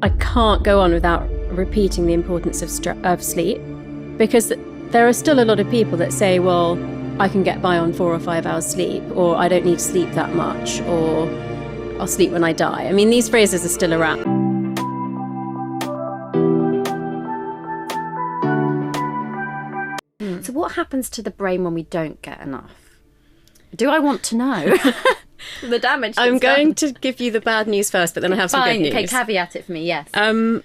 I can't go on without repeating the importance of sleep, because there are still a lot of people that say, well, I can get by on 4 or 5 hours sleep, or I don't need to sleep that much, or I'll sleep when I die. I mean, these phrases are still around. So what happens to the brain when we don't get enough? Do I want to know? The damage. I'm going to give you the bad news first, but then I have some good news. Okay, caveat it for me, yes.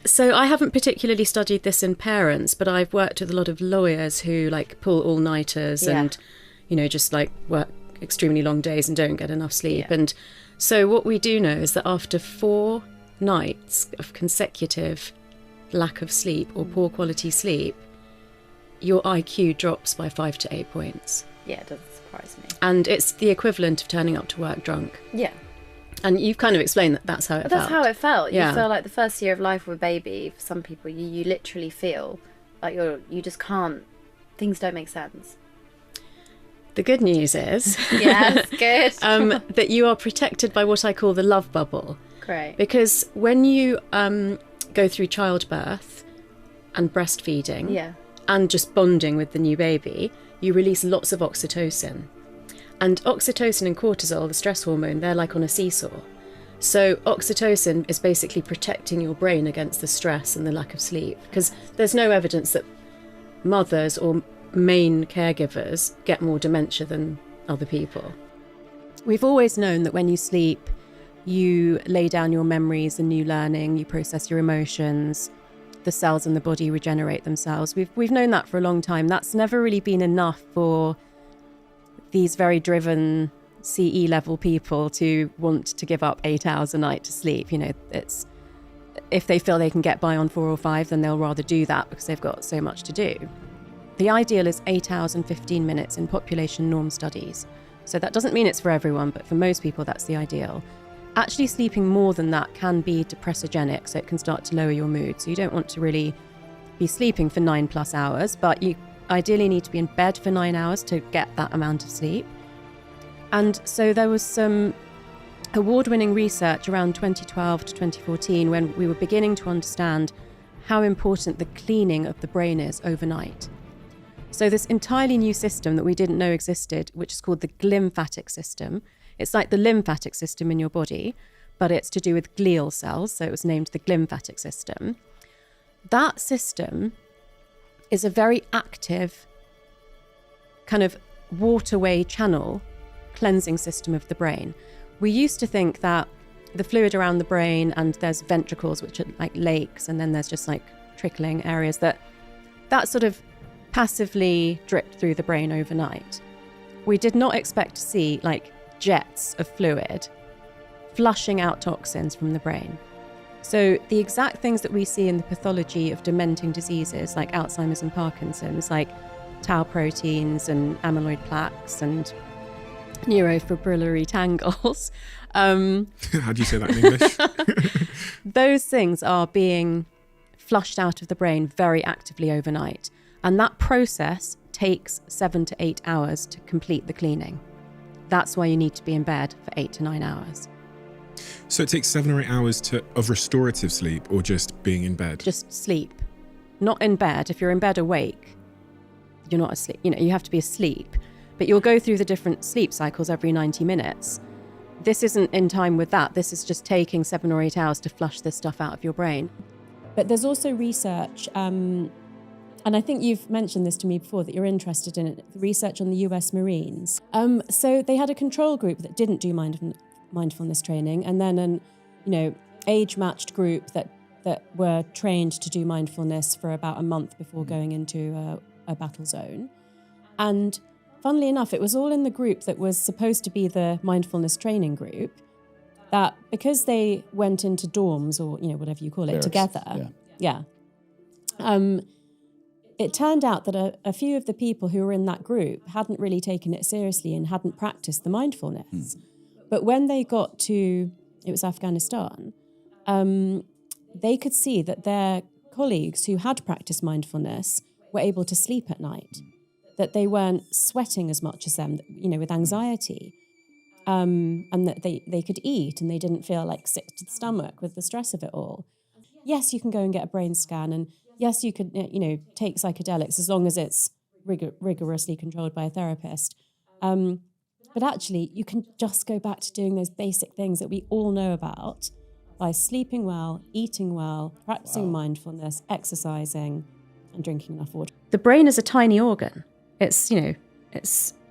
So I haven't particularly studied this in parents, but I've worked with a lot of lawyers who pull all-nighters and, just work extremely long days and don't get enough sleep. Yeah. And so what we do know is that after 4 nights of consecutive lack of sleep or poor quality sleep, your IQ drops by 5 to 8 points. Yeah, it doesn't surprise me. And it's the equivalent of turning up to work drunk. Yeah. And you've kind of explained that that's how it felt. That's how it felt. Yeah. You feel like the first year of life with a baby, for some people, you literally feel like you just can't, things don't make sense. The good news is yes, good. that you are protected by what I call the love bubble. Great. Because when you go through childbirth and breastfeeding and just bonding with the new baby, you release lots of oxytocin. And oxytocin and cortisol, the stress hormone, they're like on a seesaw. So oxytocin is basically protecting your brain against the stress and the lack of sleep, because there's no evidence that mothers or main caregivers get more dementia than other people. We've always known that when you sleep, you lay down your memories and new learning, you process your emotions, the cells in the body regenerate themselves. We've known that for a long time. That's never really been enough for these very driven CE level people to want to give up 8 hours a night to sleep. It's, if they feel they can get by on 4 or 5, then they'll rather do that because they've got so much to do. The ideal is 8 hours and 15 minutes in population norm studies. So that doesn't mean it's for everyone, but for most people, that's the ideal. Actually sleeping more than that can be depressogenic, so it can start to lower your mood. So you don't want to really be sleeping for 9+ hours, but you ideally need to be in bed for 9 hours to get that amount of sleep. And so there was some award-winning research around 2012 to 2014 when we were beginning to understand how important the cleaning of the brain is overnight. So this entirely new system that we didn't know existed, which is called the glymphatic system. It's like the lymphatic system in your body, but it's to do with glial cells, so it was named the glymphatic system. That system is a very active kind of waterway channel cleansing system of the brain. We used to think that the fluid around the brain, and there's ventricles, which are like lakes, and then there's just trickling areas that sort of passively dripped through the brain overnight. We did not expect to see jets of fluid flushing out toxins from the brain. So the exact things that we see in the pathology of dementing diseases like Alzheimer's and Parkinson's, like tau proteins and amyloid plaques and neurofibrillary tangles. How do you say that in English? Those things are being flushed out of the brain very actively overnight. And that process takes 7 to 8 hours to complete the cleaning. That's why you need to be in bed for 8 to 9 hours. So it takes 7 or 8 hours of restorative sleep, or just being in bed? Just sleep. Not in bed. If you're in bed awake, you're not asleep. You have to be asleep. But you'll go through the different sleep cycles every 90 minutes. This isn't in time with that. This is just taking 7 or 8 hours to flush this stuff out of your brain. But there's also research, and I think you've mentioned this to me before, that you're interested in it, research on the US Marines. So they had a control group that didn't do mindfulness training, and then an age-matched group that were trained to do mindfulness for about a month before going into a battle zone. And funnily enough, it was all in the group that was supposed to be the mindfulness training group, that because they went into dorms, or whatever you call it, together. It turned out that a few of the people who were in that group hadn't really taken it seriously and hadn't practiced the mindfulness. But when they got to, it was Afghanistan, they could see that their colleagues who had practiced mindfulness were able to sleep at night, that they weren't sweating as much as them, with anxiety, and that they could eat and they didn't feel sick to the stomach with the stress of it all. yes, you can go and get a brain scan, and yes, you could, take psychedelics as long as it's rigorously controlled by a therapist. But actually, you can just go back to doing those basic things that we all know about by sleeping well, eating well, practicing mindfulness, exercising, and drinking enough water. The brain is a tiny organ. It's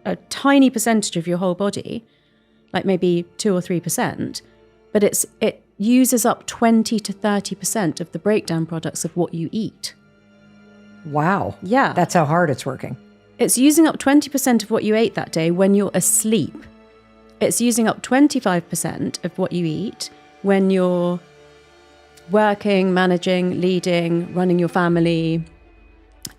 a tiny percentage of your whole body, like maybe 2 or 3%, but it uses up 20 to 30% of the breakdown products of what you eat. Wow. Yeah. That's how hard it's working. It's using up 20% of what you ate that day when you're asleep. It's using up 25% of what you eat when you're working, managing, leading, running your family,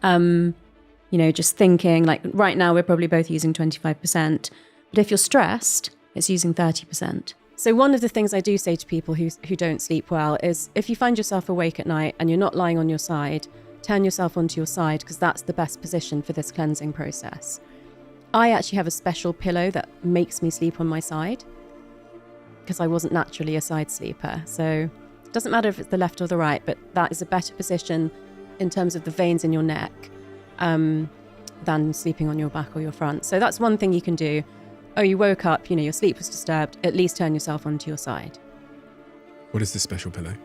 just thinking. Like right now, we're probably both using 25%. But if you're stressed, it's using 30%. So one of the things I do say to people who don't sleep well is if you find yourself awake at night and you're not lying on your side, turn yourself onto your side, because that's the best position for this cleansing process. I actually have a special pillow that makes me sleep on my side because I wasn't naturally a side sleeper. So it doesn't matter if it's the left or the right, but that is a better position in terms of the veins in your neck than sleeping on your back or your front. So that's one thing you can do. Oh, you woke up, your sleep was disturbed, at least turn yourself onto your side. What is this special pillow?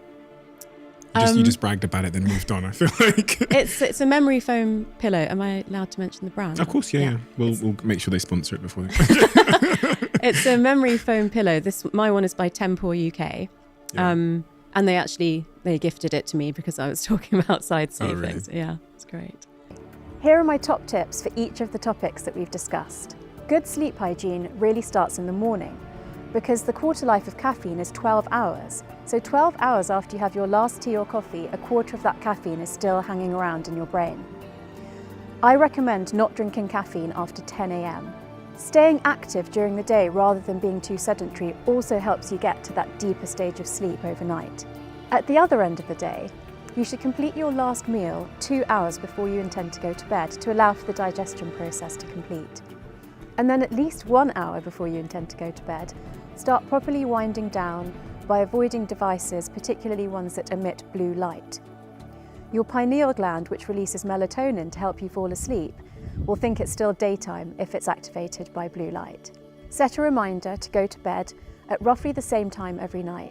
You just bragged about it, then moved on, I feel like. It's a memory foam pillow. Am I allowed to mention the brand? Of course, yeah. We'll make sure they sponsor it before they... It's a memory foam pillow. My one is by Temple UK. Yeah. And they gifted it to me because I was talking about side sleeping. Really? So yeah, it's great. Here are my top tips for each of the topics that we've discussed. Good sleep hygiene really starts in the morning because the quarter life of caffeine is 12 hours. So 12 hours after you have your last tea or coffee, a quarter of that caffeine is still hanging around in your brain. I recommend not drinking caffeine after 10 a.m. Staying active during the day rather than being too sedentary also helps you get to that deeper stage of sleep overnight. At the other end of the day, you should complete your last meal 2 hours before you intend to go to bed to allow for the digestion process to complete. And then at least 1 hour before you intend to go to bed, start properly winding down by avoiding devices, particularly ones that emit blue light. Your pineal gland, which releases melatonin to help you fall asleep, will think it's still daytime if it's activated by blue light. Set a reminder to go to bed at roughly the same time every night.